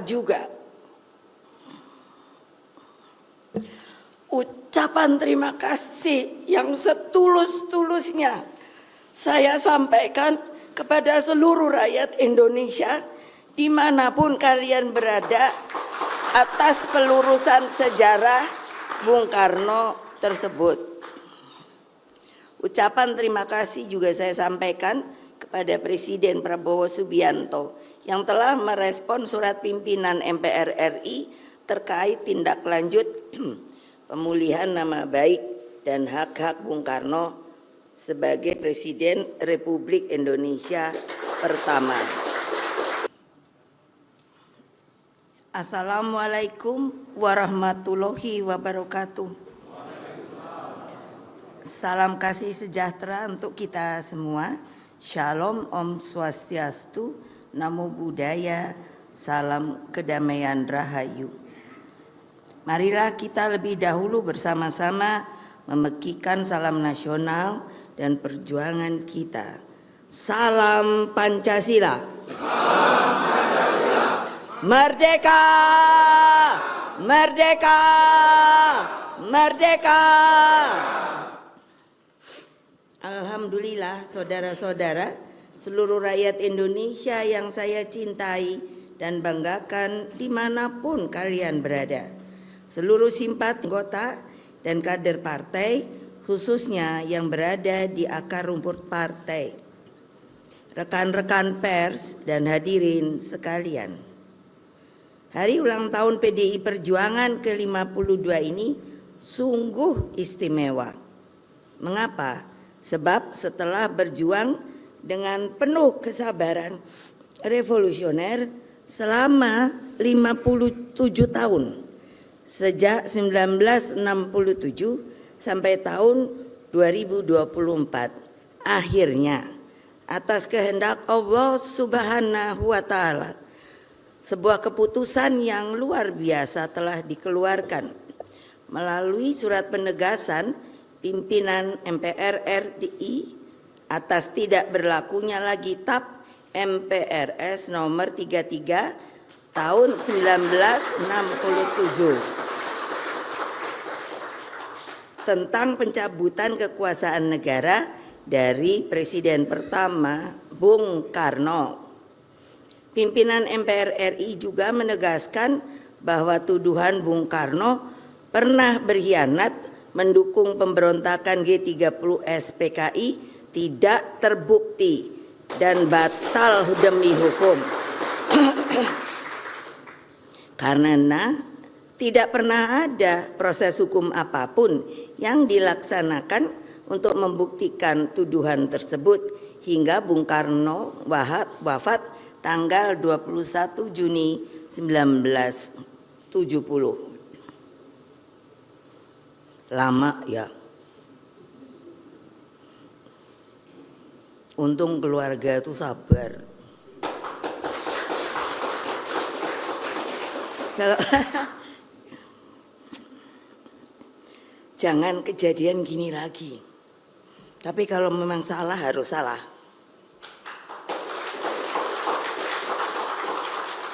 juga ucapan terima kasih yang setulus-tulusnya saya sampaikan kepada seluruh rakyat Indonesia dimanapun kalian berada atas pelurusan sejarah Bung Karno tersebut. Ucapan terima kasih juga saya sampaikan kepada Presiden Prabowo Subianto yang telah merespon surat pimpinan MPR RI terkait tindak lanjut pemulihan nama baik dan hak-hak Bung Karno sebagai Presiden Republik Indonesia pertama. Assalamualaikum warahmatullahi wabarakatuh. Salam kasih sejahtera untuk kita semua. Shalom, Om Swastiastu, Namo Buddhaya, salam kedamaian rahayu. Marilah kita lebih dahulu bersama-sama memekikan salam nasional dan perjuangan kita. Salam Pancasila. Salam Pancasila. Merdeka! Merdeka! Merdeka! Alhamdulillah saudara-saudara, seluruh rakyat Indonesia yang saya cintai dan banggakan dimanapun kalian berada. Seluruh simpati anggota dan kader partai, khususnya yang berada di akar rumput partai. Rekan-rekan pers dan hadirin sekalian. Hari ulang tahun PDI Perjuangan ke-52 ini sungguh istimewa. Mengapa? Sebab setelah berjuang dengan penuh kesabaran revolusioner selama 57 tahun, sejak 1967 sampai tahun 2024, akhirnya atas kehendak Allah Subhanahu wa Ta'ala, sebuah keputusan yang luar biasa telah dikeluarkan melalui surat penegasan pimpinan MPR RI atas tidak berlakunya lagi TAP MPRS nomor 33 tahun 1967 tentang pencabutan kekuasaan negara dari Presiden pertama Bung Karno. Pimpinan MPR RI juga menegaskan bahwa tuduhan Bung Karno pernah berkhianat mendukung pemberontakan G30 SPKI tidak terbukti dan batal demi hukum. Karena tidak pernah ada proses hukum apapun yang dilaksanakan untuk membuktikan tuduhan tersebut hingga Bung Karno wafat tanggal 21 Juni 1970. Lama ya. Untung keluarga itu sabar. Kalau jangan kejadian gini lagi. Tapi kalau memang salah harus salah.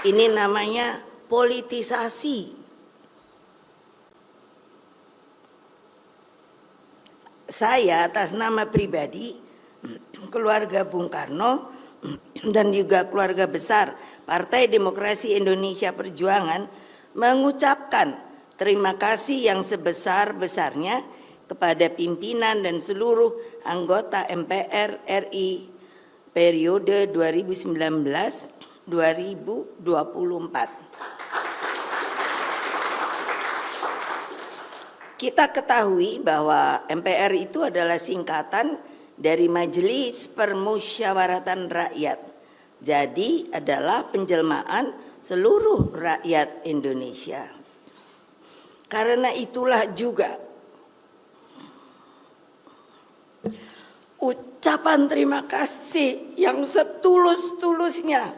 Ini namanya politisasi. Saya atas nama pribadi, keluarga Bung Karno dan juga keluarga besar Partai Demokrasi Indonesia Perjuangan mengucapkan terima kasih yang sebesar-besarnya kepada pimpinan dan seluruh anggota MPR RI periode 2019-2024. Kita ketahui bahwa MPR itu adalah singkatan dari Majelis Permusyawaratan Rakyat. Jadi adalah penjelmaan seluruh rakyat Indonesia. Karena itulah juga ucapan terima kasih yang setulus-tulusnya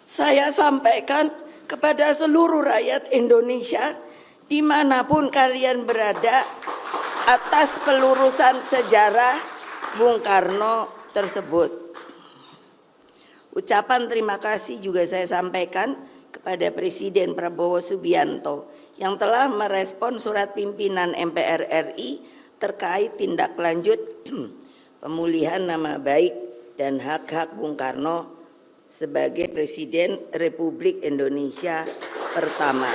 saya sampaikan kepada seluruh rakyat Indonesia dimanapun kalian berada atas pelurusan sejarah Bung Karno tersebut. Ucapan terima kasih juga saya sampaikan kepada Presiden Prabowo Subianto yang telah merespon surat pimpinan MPR RI terkait tindak lanjut pemulihan nama baik dan hak-hak Bung Karno sebagai Presiden Republik Indonesia pertama.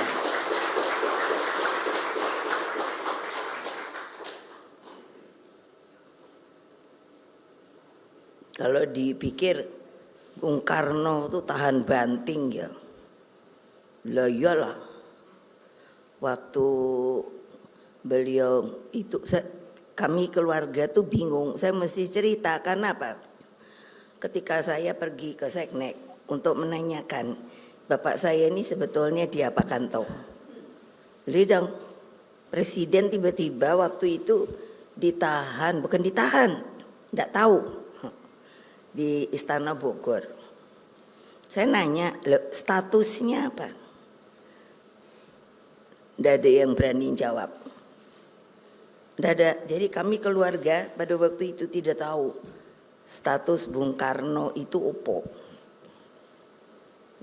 Kalau dipikir Bung Karno itu tahan banting ya. Lah iyalah. Waktu beliau itu kami keluarga tuh bingung. Saya mesti cerita karena apa? Ketika saya pergi ke Seknek untuk menanyakan bapak saya ini sebetulnya diapakan toh? Lidang presiden tiba-tiba waktu itu ditahan, bukan ditahan, enggak tahu, di Istana Bogor. Saya nanya, statusnya apa? Enggak ada yang berani jawab. Enggak ada. Jadi kami keluarga pada waktu itu tidak tahu status Bung Karno itu opo.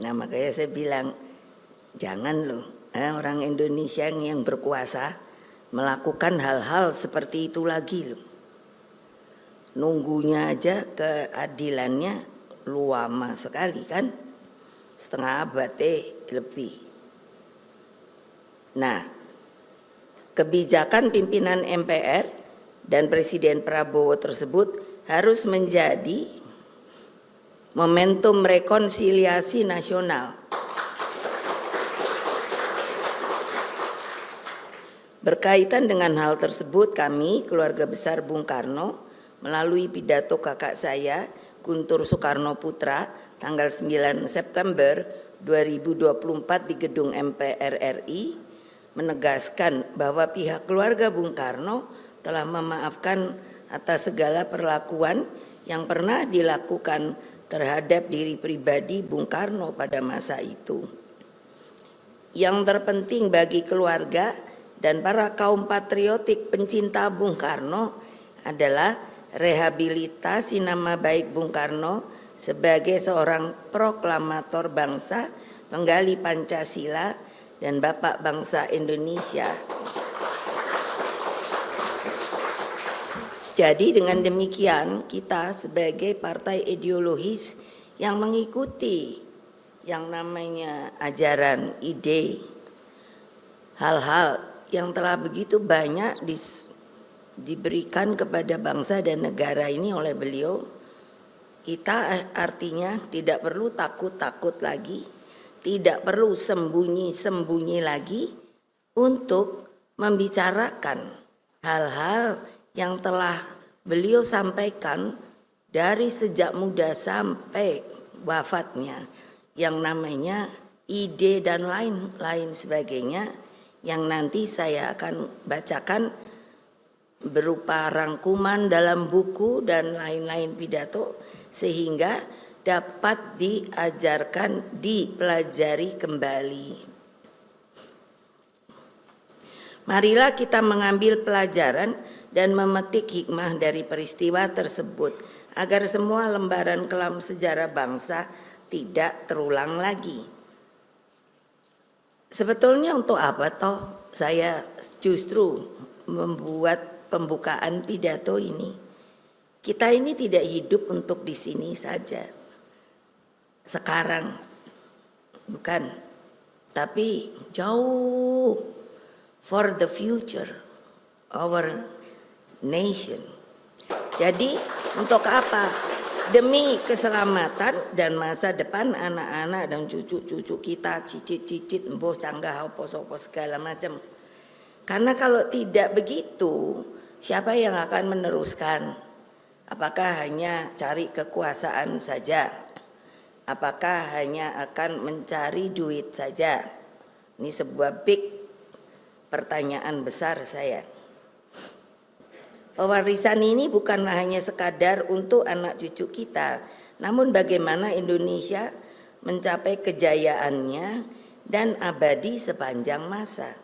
Nah makanya saya bilang, jangan loh orang Indonesia yang berkuasa melakukan hal-hal seperti itu lagi loh. Nunggunya aja keadilannya lama sekali kan, setengah abad lebih. Nah, kebijakan pimpinan MPR dan Presiden Prabowo tersebut harus menjadi momentum rekonsiliasi nasional. Berkaitan dengan hal tersebut, kami keluarga besar Bung Karno melalui pidato kakak saya Guntur Soekarno Putra tanggal 9 September 2024 di gedung MPR RI menegaskan bahwa pihak keluarga Bung Karno telah memaafkan atas segala perlakuan yang pernah dilakukan terhadap diri pribadi Bung Karno pada masa itu. Yang terpenting bagi keluarga dan para kaum patriotik pencinta Bung Karno adalah rehabilitasi nama baik Bung Karno sebagai seorang proklamator bangsa, penggali Pancasila dan Bapak bangsa Indonesia. Jadi dengan demikian kita sebagai partai ideologis yang mengikuti yang namanya ajaran, ide, hal-hal yang telah begitu banyak diberikan kepada bangsa dan negara ini oleh beliau, kita artinya tidak perlu takut-takut lagi, tidak perlu sembunyi-sembunyi lagi untuk membicarakan hal-hal yang telah beliau sampaikan dari sejak muda sampai wafatnya, yang namanya ide dan lain-lain sebagainya, yang nanti saya akan bacakan berupa rangkuman dalam buku dan lain-lain pidato sehingga dapat diajarkan, dipelajari kembali. Marilah kita mengambil pelajaran dan memetik hikmah dari peristiwa tersebut agar semua lembaran kelam sejarah bangsa tidak terulang lagi. Sebetulnya untuk apa toh saya justru membuat pembukaan pidato ini? Kita ini tidak hidup untuk di sini saja. Sekarang bukan, tapi jauh for the future our nation. Jadi untuk apa? Demi keselamatan dan masa depan anak-anak dan cucu-cucu kita, cicit-cicit, embuh, canggah, opo-opo segala macam. Karena kalau tidak begitu, siapa yang akan meneruskan? Apakah hanya cari kekuasaan saja? Apakah hanya akan mencari duit saja? Ini sebuah big pertanyaan besar saya. Pewarisan ini bukanlah hanya sekadar untuk anak cucu kita, namun bagaimana Indonesia mencapai kejayaannya dan abadi sepanjang masa.